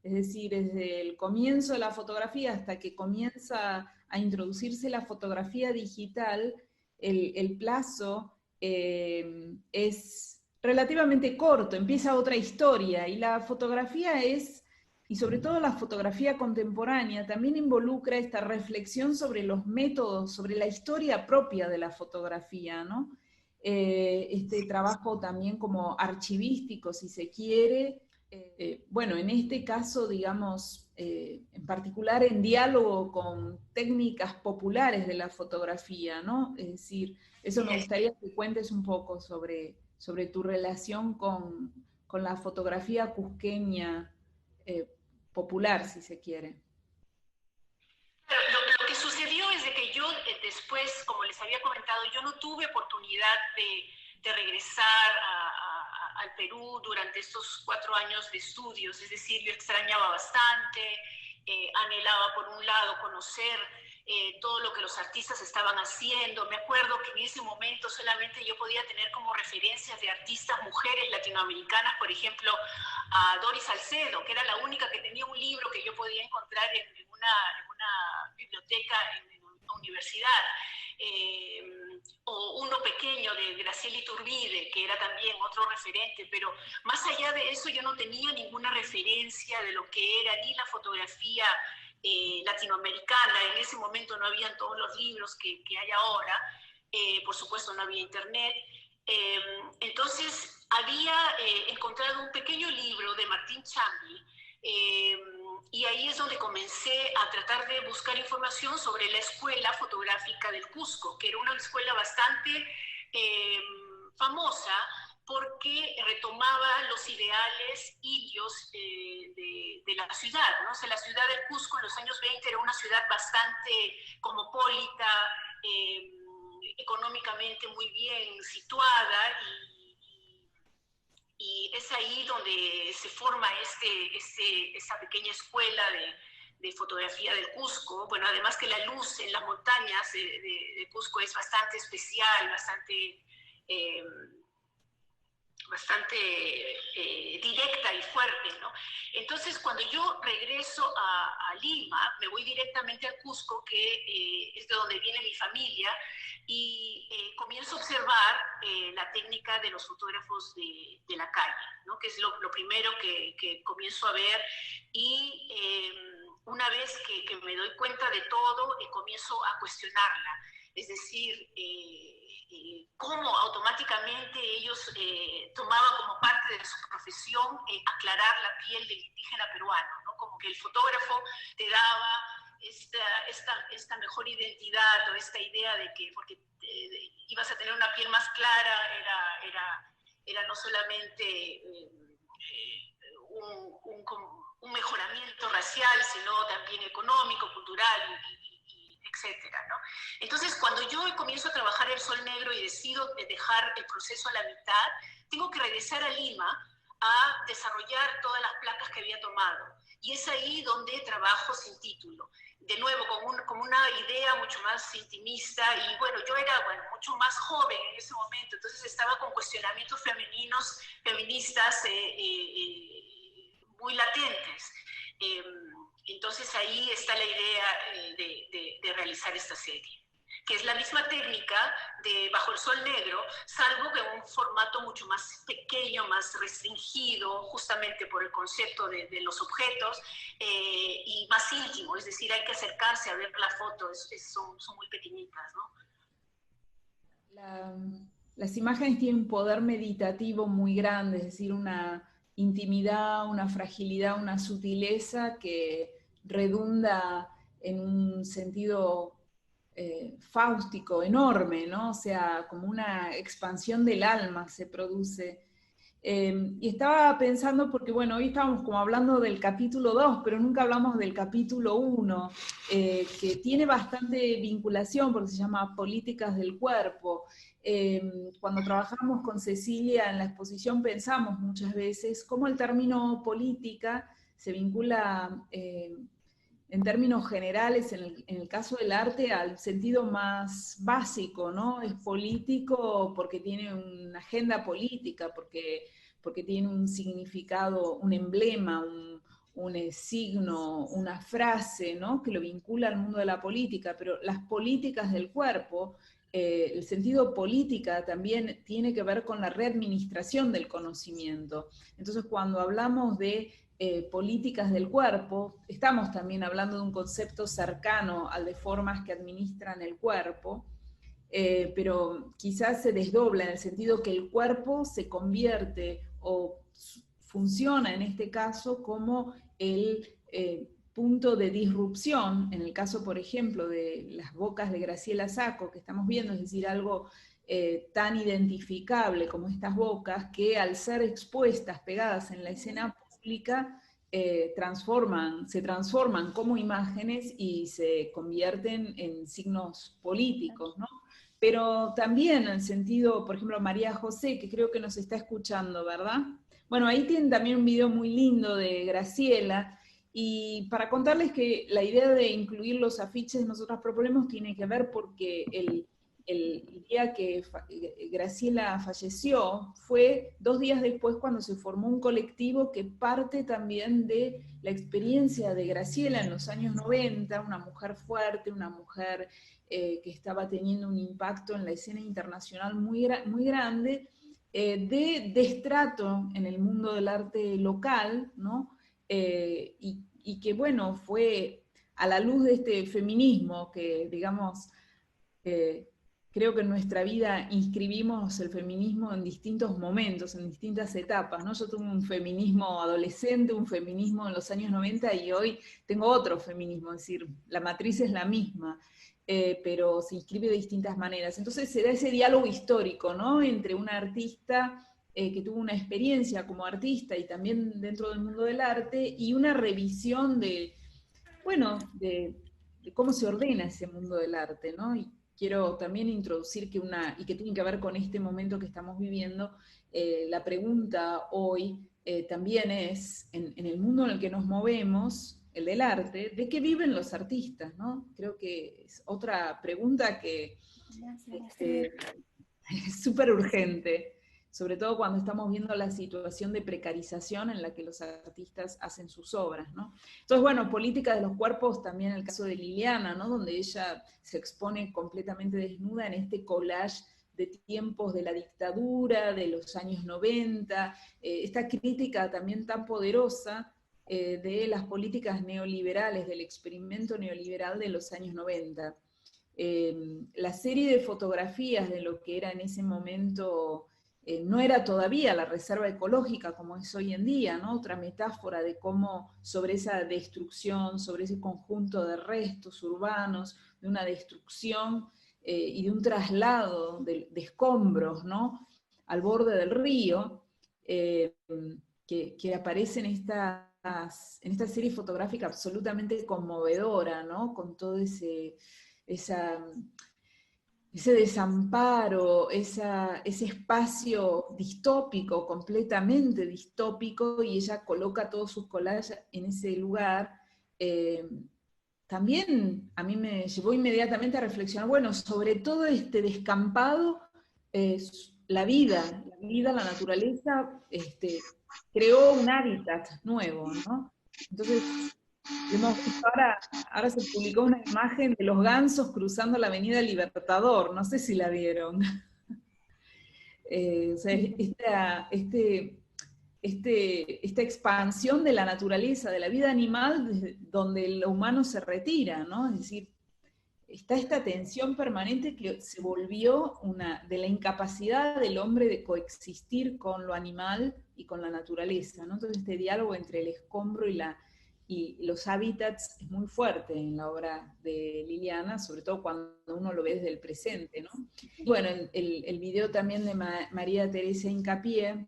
Es decir, desde el comienzo de la fotografía hasta que comienza a introducirse la fotografía digital, el plazo es relativamente corto, empieza otra historia, y la fotografía es, y sobre todo la fotografía contemporánea, también involucra esta reflexión sobre los métodos, sobre la historia propia de la fotografía, ¿no? Este trabajo también como archivístico, si se quiere, bueno, en este caso, digamos, en particular en diálogo con técnicas populares de la fotografía, ¿no? Es decir, eso me gustaría que cuentes un poco sobre tu relación con la fotografía cusqueña popular, si se quiere. Lo que sucedió es de que yo después, como les había comentado, yo no tuve oportunidad de regresar al Perú durante estos 4 años de estudios, es decir, yo extrañaba bastante, anhelaba por un lado conocer todo lo que los artistas estaban haciendo. Me acuerdo que en ese momento solamente yo podía tener como referencias de artistas mujeres latinoamericanas, por ejemplo, a Doris Salcedo, que era la única que tenía un libro que yo podía encontrar en una biblioteca en una universidad. O uno pequeño de Graciela Iturbide, que era también otro referente, pero más allá de eso yo no tenía ninguna referencia de lo que era ni la fotografía latinoamericana. En ese momento no habían todos los libros que hay ahora, por supuesto no había internet. Entonces había encontrado un pequeño libro de Martín Chambi, y ahí es donde comencé a tratar de buscar información sobre la Escuela Fotográfica del Cusco, que era una escuela bastante famosa porque retomaba los ideales indios de la ciudad, ¿no? O sea, la ciudad del Cusco en los años 20 era una ciudad bastante cosmopolita, económicamente muy bien situada, y es ahí donde se forma esta pequeña escuela de fotografía del Cusco. Bueno, además que la luz en las montañas de Cusco es bastante especial, bastante directa y fuerte, ¿no? Entonces, cuando yo regreso a Lima, me voy directamente al Cusco, que es de donde viene mi familia, y comienzo a observar la técnica de los fotógrafos de la calle, ¿no? Que es lo primero que comienzo a ver, y una vez que me doy cuenta de todo, comienzo a cuestionarla, es decir, cómo automáticamente ellos tomaban como parte de su profesión aclarar la piel del indígena peruano, ¿no? Como que el fotógrafo te daba esta mejor identidad, o esta idea de que porque ibas a tener una piel más clara era no solamente un mejoramiento racial, sino también económico, cultural, etcétera, ¿no? Entonces, cuando yo comienzo a trabajar el sol negro y decido dejar el proceso a la mitad, tengo que regresar a Lima a desarrollar todas las placas que había tomado. Y es ahí donde trabajo sin título. De nuevo, con una idea mucho más intimista, y bueno, yo era mucho más joven en ese momento, entonces estaba con cuestionamientos feministas muy latentes. Entonces ahí está la idea de realizar esta serie, que es la misma técnica de Bajo el Sol Negro, salvo que en un formato mucho más pequeño, más restringido, justamente por el concepto de los objetos, y más íntimo, es decir, hay que acercarse a ver la foto, son muy pequeñitas, ¿no? Las imágenes tienen un poder meditativo muy grande, es decir, una intimidad, una fragilidad, una sutileza que redunda en un sentido fáustico enorme, ¿no? O sea, como una expansión del alma se produce. Y estaba pensando, porque bueno, hoy estábamos como hablando del capítulo 2, pero nunca hablamos del capítulo 1, que tiene bastante vinculación porque se llama Políticas del Cuerpo. Cuando trabajamos con Cecilia en la exposición pensamos muchas veces cómo el término política se vincula en términos generales, en el caso del arte, al sentido más básico, ¿no? Es político porque tiene una agenda política, porque tiene un significado, un emblema, un signo, una frase, ¿no? Que lo vincula al mundo de la política, pero las políticas del cuerpo, el sentido política también tiene que ver con la readministración del conocimiento. Entonces, cuando hablamos de políticas del cuerpo, estamos también hablando de un concepto cercano al de formas que administran el cuerpo, pero quizás se desdobla en el sentido que el cuerpo se convierte o funciona en este caso como el punto de disrupción, en el caso, por ejemplo, de las bocas de Graciela Sacco, que estamos viendo, es decir, algo tan identificable como estas bocas, que al ser expuestas, pegadas en la escena pública, se transforman como imágenes y se convierten en signos políticos, ¿no? Pero también en el sentido, por ejemplo, María José, que creo que nos está escuchando, ¿verdad? Bueno, ahí tienen también un video muy lindo de Graciela, y para contarles que la idea de incluir los afiches nosotros proponemos tiene que ver porque el día que Graciela falleció fue 2 días después cuando se formó un colectivo que parte también de la experiencia de Graciela en los años 90, una mujer fuerte, una mujer que estaba teniendo un impacto en la escena internacional muy grande, de destrato en el mundo del arte local, ¿no? Y que, bueno, fue a la luz de este feminismo que, digamos, creo que en nuestra vida inscribimos el feminismo en distintos momentos, en distintas etapas, ¿no? Yo tuve un feminismo adolescente, un feminismo en los años 90 y hoy tengo otro feminismo, es decir, la matriz es la misma, pero se inscribe de distintas maneras. Entonces se da ese diálogo histórico, ¿no? Entre una artista que tuvo una experiencia como artista y también dentro del mundo del arte, y una revisión de, bueno, de cómo se ordena ese mundo del arte, ¿no? Y quiero también introducir y que tiene que ver con este momento que estamos viviendo, la pregunta hoy también es, en el mundo en el que nos movemos, el del arte, ¿de qué viven los artistas, ¿no? Creo que es otra pregunta que es súper urgente, sobre todo cuando estamos viendo la situación de precarización en la que los artistas hacen sus obras, ¿no? Entonces, bueno, política de los cuerpos, también el caso de Liliana, ¿no? Donde ella se expone completamente desnuda en este collage de tiempos de la dictadura, de los años 90, esta crítica también tan poderosa de las políticas neoliberales, del experimento neoliberal de los años 90. La serie de fotografías de lo que era en ese momento, no era todavía la reserva ecológica como es hoy en día, ¿no? Otra metáfora de cómo sobre esa destrucción, sobre ese conjunto de restos urbanos, de una destrucción y de un traslado de escombros, ¿no? Al borde del río, que aparece en esta serie fotográfica absolutamente conmovedora, ¿no? Con todo ese desamparo, ese espacio distópico, completamente distópico, y ella coloca todos sus collages en ese lugar. También a mí me llevó inmediatamente a reflexionar, bueno, sobre todo este descampado, la vida, la naturaleza, creó un hábitat nuevo, ¿no? Entonces, hemos visto ahora se publicó una imagen de los gansos cruzando la Avenida Libertador, no sé si la vieron. O sea, esta expansión de la naturaleza, de la vida animal, donde lo humano se retira, ¿no? Es decir, está esta tensión permanente que se volvió de la incapacidad del hombre de coexistir con lo animal y con la naturaleza, ¿no? Entonces este diálogo entre el escombro y los hábitats es muy fuerte en la obra de Liliana, sobre todo cuando uno lo ve desde el presente, ¿no? Bueno, el video también de María Teresa Hincapié.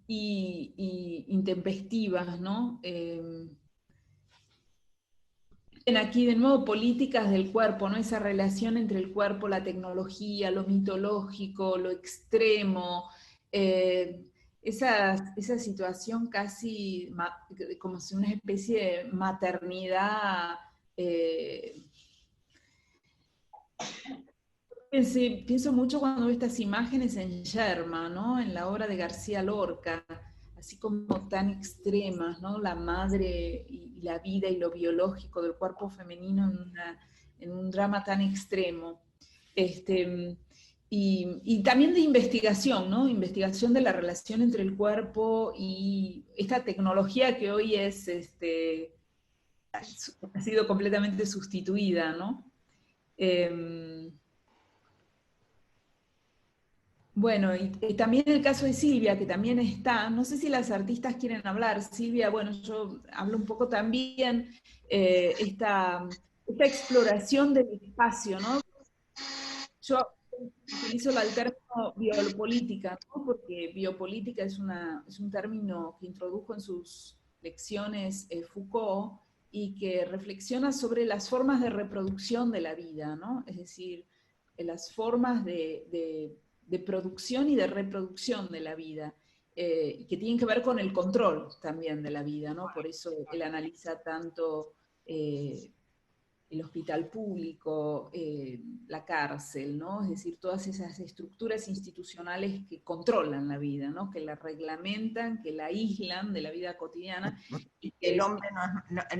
Y intempestivas, ¿no? Aquí de nuevo políticas del cuerpo, ¿no? Esa relación entre el cuerpo, la tecnología, lo mitológico, lo extremo, esa situación casi como si una especie de maternidad. Pienso mucho cuando veo estas imágenes en Yerma, ¿no? En la obra de García Lorca, así como tan extremas, ¿no? La madre y la vida y lo biológico del cuerpo femenino en un drama tan extremo. Y también de investigación, ¿no? Investigación de la relación entre el cuerpo y esta tecnología que hoy ha sido completamente sustituida, ¿no? Bueno, y también el caso de Silvia, que también está, no sé si las artistas quieren hablar. Silvia, bueno, yo hablo un poco también, esta exploración del espacio, ¿no? Yo utilizo el término biopolítica, ¿no? Porque biopolítica es un término que introdujo en sus lecciones Foucault y que reflexiona sobre las formas de reproducción de la vida, ¿no? Es decir, las formas de producción y de reproducción de la vida, y que tienen que ver con el control también de la vida, ¿no? Por eso él analiza tanto el hospital público, la cárcel, ¿no? Es decir, todas esas estructuras institucionales que controlan la vida, ¿no? Que la reglamentan, que la aíslan de la vida cotidiana. Y que el hombre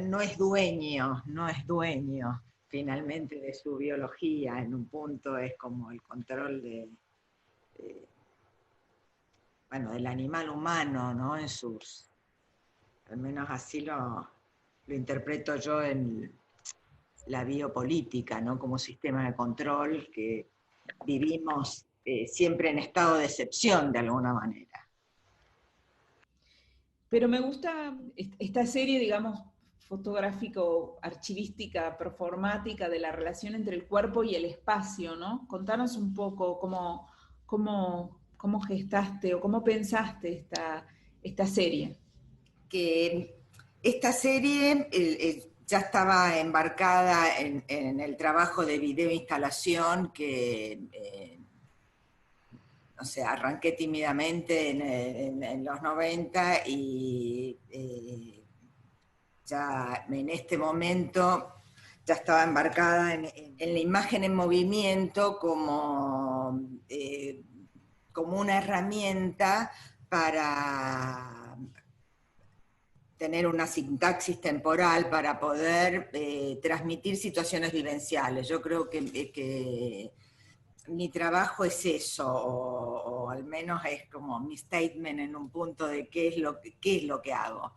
no es dueño finalmente de su biología. En un punto es como el control del animal humano, ¿no? En sus, al menos así lo interpreto yo en la biopolítica, ¿no? Como sistema de control que vivimos siempre en estado de excepción de alguna manera. Pero me gusta esta serie, digamos, fotográfico, archivística, performática de la relación entre el cuerpo y el espacio, ¿no? Contanos un poco cómo gestaste o cómo pensaste esta serie. Que esta serie ya estaba embarcada en el trabajo de videoinstalación que, no sé, arranqué tímidamente en los 90 y ya en este momento ya estaba embarcada en la imagen en movimiento como una herramienta para tener una sintaxis temporal, para poder transmitir situaciones vivenciales. Yo creo que mi trabajo es eso, o al menos es como mi statement en un punto de qué es lo que hago.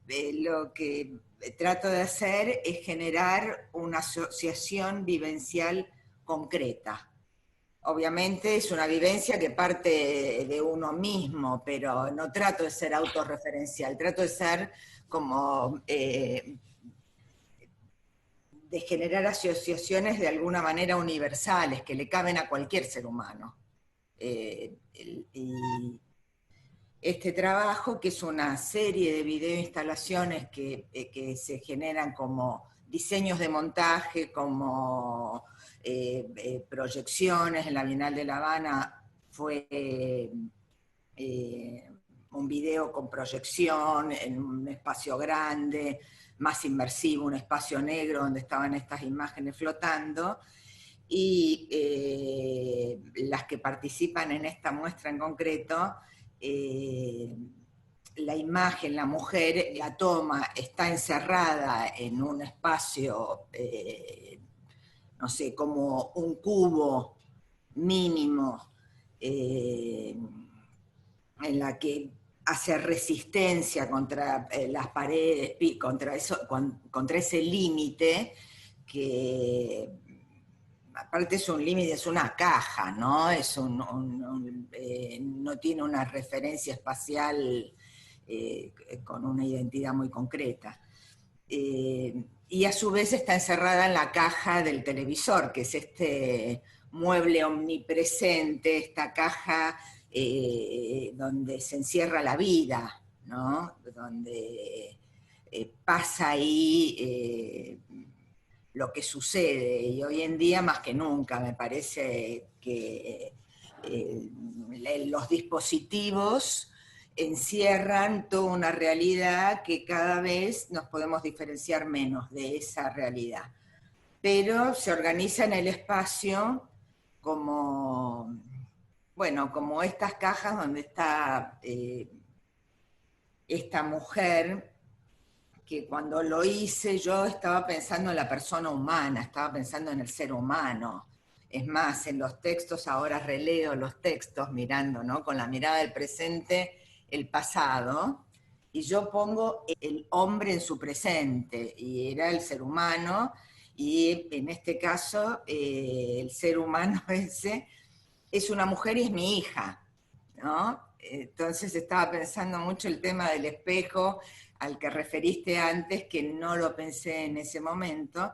Lo que trato de hacer es generar una asociación vivencial concreta. Obviamente es una vivencia que parte de uno mismo, pero no trato de ser autorreferencial, trato de ser como de generar asociaciones de alguna manera universales, que le caben a cualquier ser humano. Y este trabajo, que es una serie de videoinstalaciones que se generan como diseños de montaje, como proyecciones. En la Bienal de La Habana fue un video con proyección en un espacio grande, más inmersivo, un espacio negro donde estaban estas imágenes flotando, y las que participan en esta muestra en concreto, la imagen, la mujer la toma, está encerrada en un espacio, no sé, como un cubo mínimo, en la que hace resistencia contra las paredes, contra ese límite, que aparte es un límite, es una caja, ¿no? No tiene una referencia espacial con una identidad muy concreta. Y a su vez está encerrada en la caja del televisor, que es este mueble omnipresente, esta caja donde se encierra la vida, ¿no? Donde pasa ahí lo que sucede, y hoy en día más que nunca me parece que los dispositivos encierran toda una realidad que cada vez nos podemos diferenciar menos de esa realidad. Pero se organiza en el espacio como, bueno, como estas cajas donde está esta mujer, que cuando lo hice yo estaba pensando en la persona humana, estaba pensando en el ser humano. Es más, en los textos, ahora releo los textos mirando, ¿no? Con la mirada del presente, el pasado, y yo pongo el hombre en su presente, y era el ser humano, y en este caso el ser humano ese es una mujer y es mi hija, ¿no? Entonces estaba pensando mucho el tema del espejo, al que referiste antes, que no lo pensé en ese momento.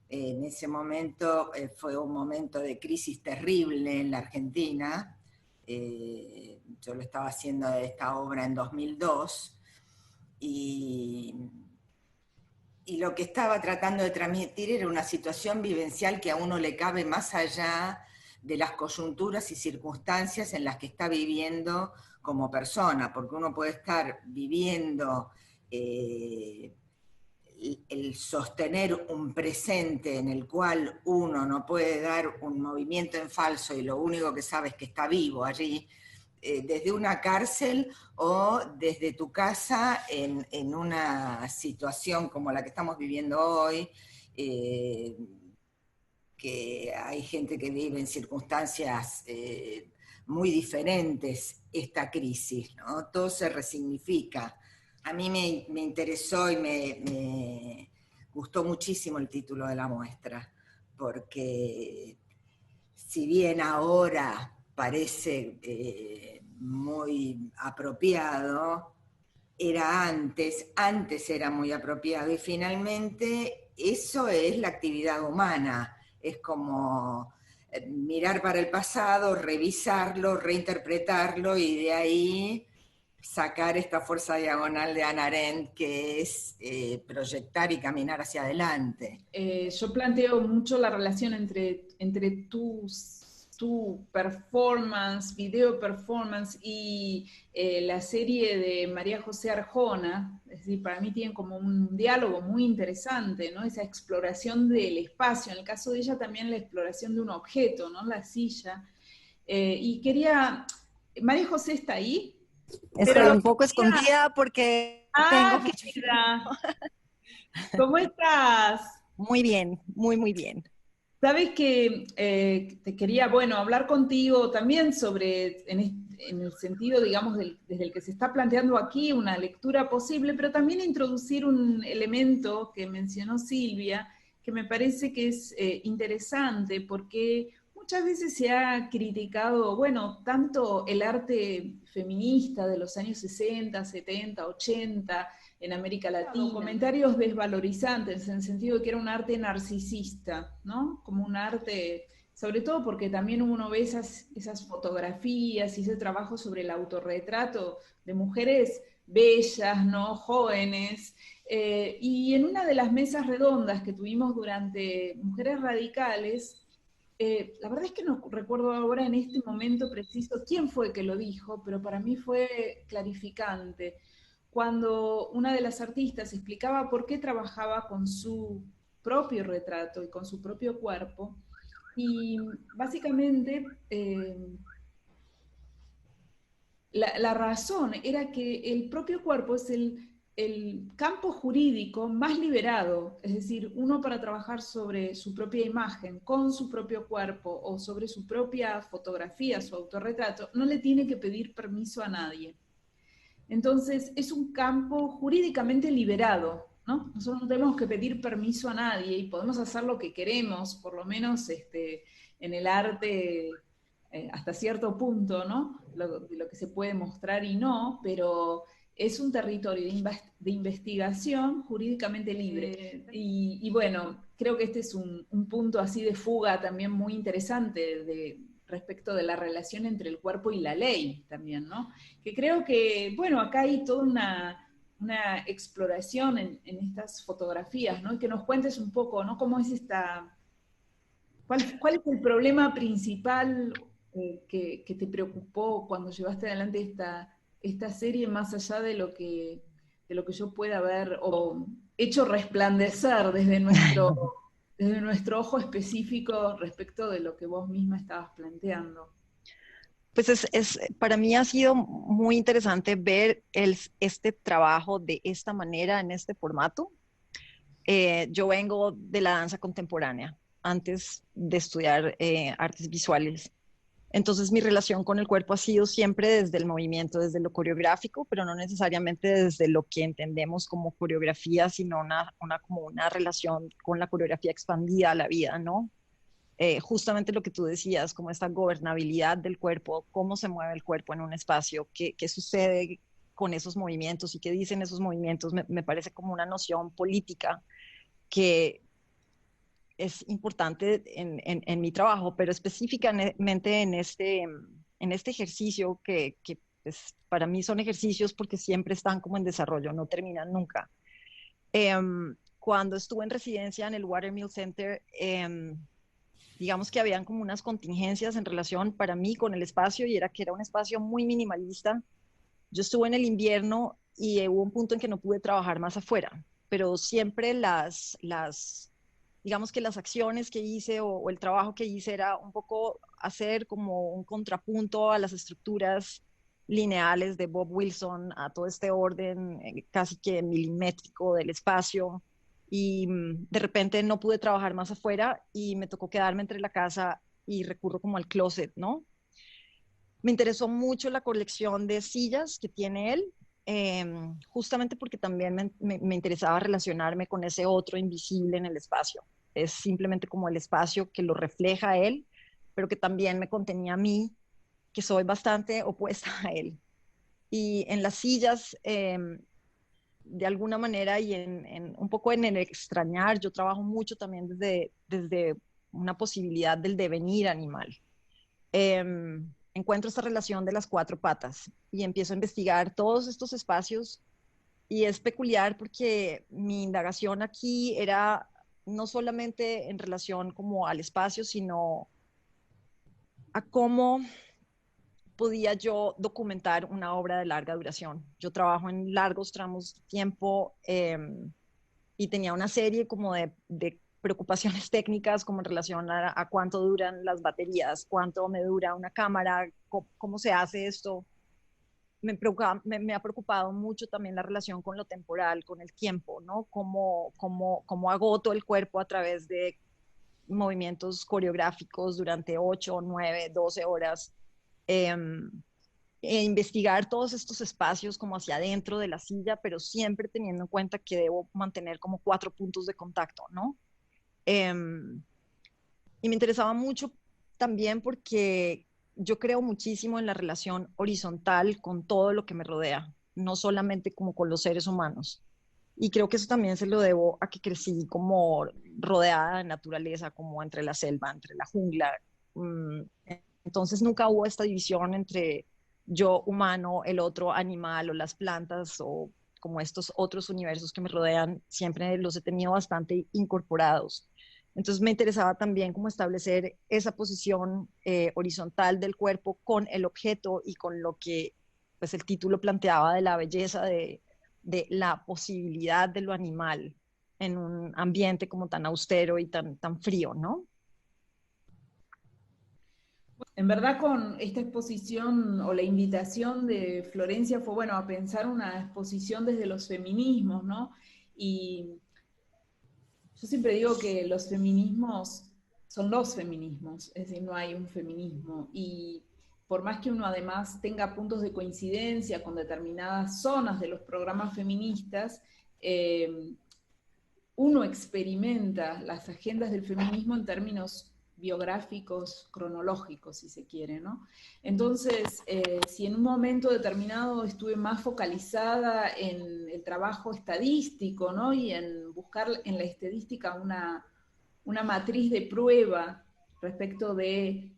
En ese momento fue un momento de crisis terrible en la Argentina. Yo lo estaba haciendo esta obra en 2002, y lo que estaba tratando de transmitir era una situación vivencial que a uno le cabe más allá de las coyunturas y circunstancias en las que está viviendo como persona, porque uno puede estar viviendo el sostener un presente en el cual uno no puede dar un movimiento en falso y lo único que sabe es que está vivo allí, desde una cárcel o desde tu casa en una situación como la que estamos viviendo hoy, que hay gente que vive en circunstancias muy diferentes esta crisis, ¿no? Todo se resignifica. A mí me interesó y me gustó muchísimo el título de la muestra, porque si bien ahora parece muy apropiado, era antes era muy apropiado, y finalmente eso es la actividad humana, es como mirar para el pasado, revisarlo, reinterpretarlo, y de ahí sacar esta fuerza diagonal de Hannah Arendt, que es proyectar y caminar hacia adelante. Yo planteo mucho la relación entre tu performance, video performance, y la serie de María José Arjona. Es decir, para mí tienen como un diálogo muy interesante, ¿no? Esa exploración del espacio, en el caso de ella también la exploración de un objeto, ¿no? La silla. Y quería, María José está ahí. Está un poco escondida porque tengo mucho. ¿Cómo estás? Muy bien, muy bien. Sabes que te quería, bueno, hablar contigo también sobre, en el sentido, digamos, desde el que se está planteando aquí una lectura posible, pero también introducir un elemento que mencionó Silvia, que me parece que es interesante, porque muchas veces se ha criticado, bueno, tanto el arte feminista de los años 60, 70, 80, en América Latina, comentarios desvalorizantes, en el sentido de que era un arte narcisista, ¿no? Como un arte, sobre todo porque también uno ve esas fotografías y ese trabajo sobre el autorretrato de mujeres bellas, ¿no? Jóvenes, y en una de las mesas redondas que tuvimos durante Mujeres Radicales, la verdad es que no recuerdo ahora en este momento preciso quién fue que lo dijo, pero para mí fue clarificante. Cuando una de las artistas explicaba por qué trabajaba con su propio retrato y con su propio cuerpo, y básicamente la razón era que el propio cuerpo es el campo jurídico más liberado, es decir, uno para trabajar sobre su propia imagen, con su propio cuerpo o sobre su propia fotografía, su autorretrato, no le tiene que pedir permiso a nadie. Entonces, es un campo jurídicamente liberado, ¿no? Nosotros no tenemos que pedir permiso a nadie y podemos hacer lo que queremos, por lo menos en el arte hasta cierto punto, ¿no? Lo que se puede mostrar y no, pero es un territorio de investigación jurídicamente libre. Y bueno, creo que este es un punto así de fuga también muy interesante respecto de la relación entre el cuerpo y la ley también, ¿no? Que creo que, bueno, acá hay toda una exploración en estas fotografías, ¿no? Y que nos cuentes un poco, ¿no? ¿Cómo es cuál es el problema principal que te preocupó cuando llevaste adelante esta serie más allá de lo que yo pueda ver o hecho resplandecer desde nuestro ojo específico respecto de lo que vos misma estabas planteando. Pues para mí ha sido muy interesante ver este trabajo de esta manera, en este formato. Yo vengo de la danza contemporánea, antes de estudiar artes visuales. Entonces mi relación con el cuerpo ha sido siempre desde el movimiento, desde lo coreográfico, pero no necesariamente desde lo que entendemos como coreografía, sino como una relación con la coreografía expandida a la vida, ¿no? Justamente lo que tú decías, como esta gobernabilidad del cuerpo, cómo se mueve el cuerpo en un espacio, qué sucede con esos movimientos y qué dicen esos movimientos, me parece como una noción política que es importante en mi trabajo, pero específicamente en este ejercicio que pues, para mí son ejercicios porque siempre están como en desarrollo, no terminan nunca. Cuando estuve en residencia en el Watermill Center, digamos que habían como unas contingencias en relación para mí con el espacio, y era que era un espacio muy minimalista. Yo estuve en el invierno y hubo un punto en que no pude trabajar más afuera, pero siempre digamos que las acciones que hice o el trabajo que hice era un poco hacer como un contrapunto a las estructuras lineales de Bob Wilson, a todo este orden casi que milimétrico del espacio. Y de repente no pude trabajar más afuera y me tocó quedarme entre la casa y recurro como al closet, ¿no? Me interesó mucho la colección de sillas que tiene él, justamente porque también me interesaba relacionarme con ese otro invisible en el espacio. Es simplemente como el espacio que lo refleja a él, pero que también me contenía a mí, que soy bastante opuesta a él. Y en las sillas, de alguna manera, y un poco en el extrañar, yo trabajo mucho también desde una posibilidad del devenir animal. Encuentro esta relación de las cuatro patas y empiezo a investigar todos estos espacios, y es peculiar porque mi indagación aquí era no solamente en relación como al espacio, sino a cómo podía yo documentar una obra de larga duración. Yo trabajo en largos tramos de tiempo, y tenía una serie como de preocupaciones técnicas como en relación a cuánto duran las baterías, cuánto me dura una cámara, cómo se hace esto. Me ha preocupado mucho también la relación con lo temporal, con el tiempo, ¿no? Cómo agoto el cuerpo a través de movimientos coreográficos durante 8, 9, 12 horas. Investigar todos estos espacios como hacia adentro de la silla, pero siempre teniendo en cuenta que debo mantener como 4 puntos de contacto, ¿no? Y me interesaba mucho también porque yo creo muchísimo en la relación horizontal con todo lo que me rodea, no solamente como con los seres humanos. Y creo que eso también se lo debo a que crecí como rodeada de naturaleza, como entre la selva, entre la jungla. Entonces nunca hubo esta división entre yo humano, el otro animal o las plantas o como estos otros universos que me rodean. Siempre los he tenido bastante incorporados. Entonces me interesaba también como establecer esa posición horizontal del cuerpo con el objeto y con lo que pues el título planteaba de la belleza de la posibilidad de lo animal en un ambiente como tan austero y tan frío, ¿no? En verdad, con esta exposición o la invitación de Florencia fue, bueno, a pensar una exposición desde los feminismos, ¿no? Y yo siempre digo que los feminismos son los feminismos, es decir, no hay un feminismo. Y por más que uno además tenga puntos de coincidencia con determinadas zonas de los programas feministas, uno experimenta las agendas del feminismo en términos biográficos, cronológicos, si se quiere, ¿no? Entonces, si en un momento determinado estuve más focalizada en el trabajo estadístico, ¿no? Y en buscar en la estadística una matriz de prueba respecto de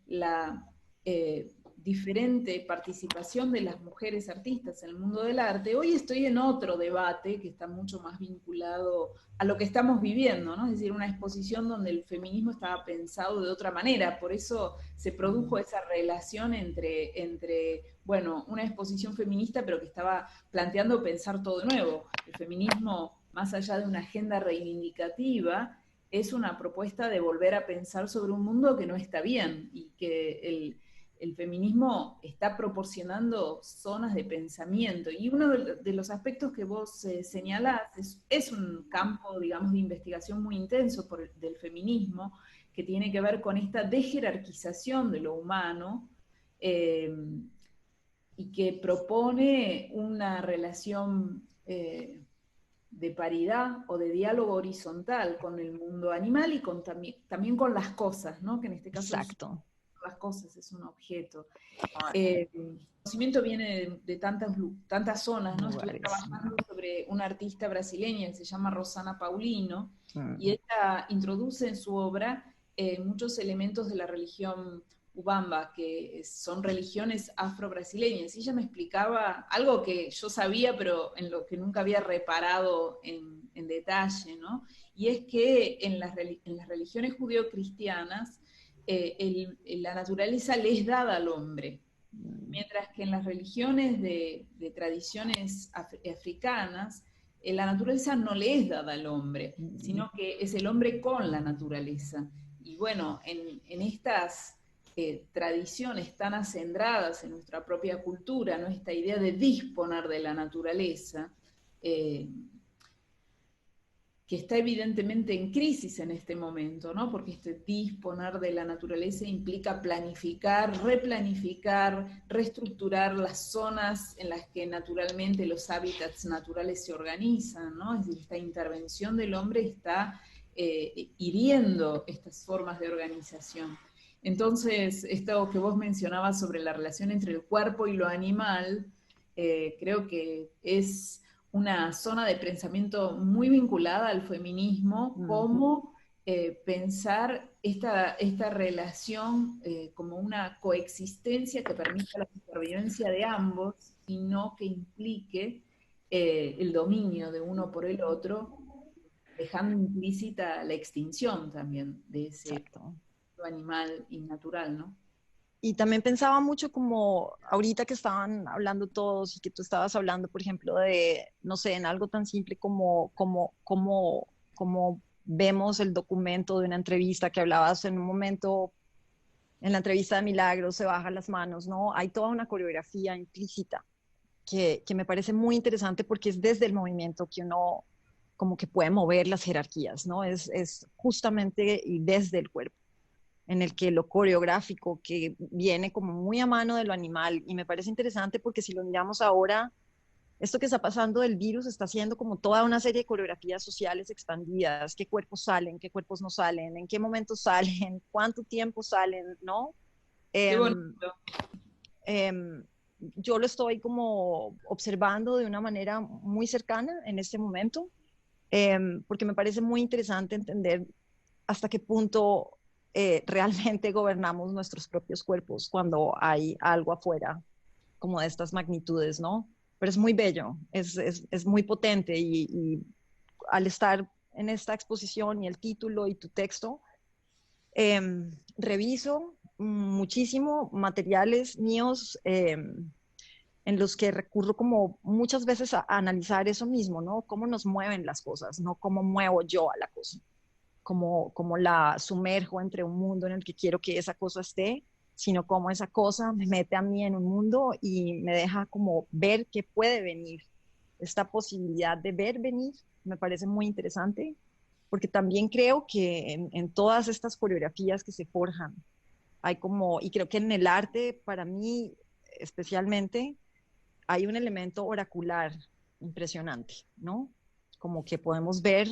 diferente participación de las mujeres artistas en el mundo del arte, hoy estoy en otro debate que está mucho más vinculado a lo que estamos viviendo, ¿no? Es decir, una exposición donde el feminismo estaba pensado de otra manera, por eso se produjo esa relación entre bueno, una exposición feminista, pero que estaba planteando pensar todo de nuevo. El feminismo, más allá de una agenda reivindicativa, es una propuesta de volver a pensar sobre un mundo que no está bien, y que el feminismo está proporcionando zonas de pensamiento. Y uno de los aspectos que vos señalás es un campo, digamos, de investigación muy intenso del feminismo, que tiene que ver con esta dejerarquización de lo humano, y que propone una relación de paridad o de diálogo horizontal con el mundo animal y también con las cosas, ¿no? Que en este caso las cosas es un objeto. El conocimiento viene de tantas zonas, ¿no? Estuve trabajando sobre una artista brasileña que se llama Rosana Paulino, y ella introduce en su obra muchos elementos de la religión Ubamba, que son religiones afro-brasileñas. Y ella me explicaba algo que yo sabía, pero en lo que nunca había reparado en detalle, ¿no? Y es que en las religiones judeo-cristianas, la naturaleza le es dada al hombre, mientras que en las religiones de tradiciones africanas, la naturaleza no le es dada al hombre, sino que es el hombre con la naturaleza. Y bueno, en estas tradiciones tan acendradas en nuestra propia cultura, ¿no? Esta idea de disponer de la naturaleza, que está evidentemente en crisis en este momento, ¿no? Porque este disponer de la naturaleza implica planificar, replanificar, reestructurar las zonas en las que naturalmente los hábitats naturales se organizan, ¿no? Es decir, esta intervención del hombre está hiriendo estas formas de organización. Entonces, esto que vos mencionabas sobre la relación entre el cuerpo y lo animal, creo que es una zona de pensamiento muy vinculada al feminismo, como pensar esta relación como una coexistencia que permita la supervivencia de ambos y no que implique el dominio de uno por el otro, dejando implícita la extinción también de ese animal innatural, ¿no? Y también pensaba mucho como ahorita que estaban hablando todos y que tú estabas hablando, por ejemplo, de, no sé, en algo tan simple como vemos el documento de una entrevista que hablabas en un momento, en la entrevista de Milagros, se bajan las manos, ¿no? Hay toda una coreografía implícita que me parece muy interesante porque es desde el movimiento que uno como que puede mover las jerarquías, ¿no? Es justamente y desde el cuerpo, en el que lo coreográfico, que viene como muy a mano de lo animal, y me parece interesante porque si lo miramos ahora, esto que está pasando del virus está haciendo como toda una serie de coreografías sociales expandidas, qué cuerpos salen, qué cuerpos no salen, en qué momentos salen, cuánto tiempo salen, ¿no? Qué bonito. Yo lo estoy como observando de una manera muy cercana en este momento, porque me parece muy interesante entender hasta qué punto realmente gobernamos nuestros propios cuerpos cuando hay algo afuera como de estas magnitudes, ¿no? Pero es muy bello, es muy potente y al estar en esta exposición y el título y tu texto, reviso muchísimo materiales míos en los que recurro como muchas veces a analizar eso mismo, ¿no? Cómo nos mueven las cosas, no cómo muevo yo a la cosa. Como la sumerjo entre un mundo en el que quiero que esa cosa esté, sino como esa cosa me mete a mí en un mundo y me deja como ver qué puede venir. Esta posibilidad de ver venir me parece muy interesante, porque también creo que en todas estas coreografías que se forjan, hay como, y creo que en el arte, para mí especialmente, hay un elemento oracular impresionante, ¿no? Como que podemos ver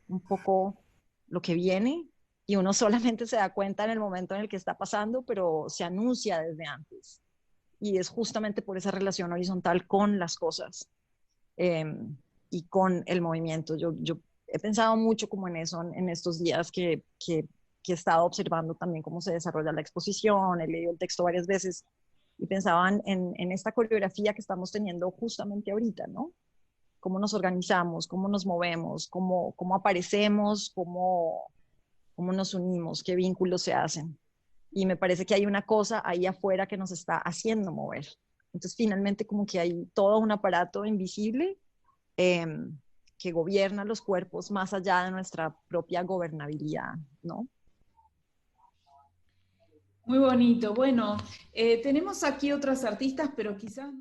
un poco lo que viene y uno solamente se da cuenta en el momento en el que está pasando, pero se anuncia desde antes. Y es justamente por esa relación horizontal con las cosas y con el movimiento. Yo he pensado mucho como en eso en estos días que he estado observando también cómo se desarrolla la exposición, he leído el texto varias veces y pensaban en esta coreografía que estamos teniendo justamente ahorita, ¿no? Cómo nos organizamos, cómo nos movemos, cómo aparecemos, cómo nos unimos, qué vínculos se hacen. Y me parece que hay una cosa ahí afuera que nos está haciendo mover. Entonces, finalmente, como que hay todo un aparato invisible que gobierna los cuerpos más allá de nuestra propia gobernabilidad, ¿no? Muy bonito. Bueno, tenemos aquí otras artistas, pero quizás...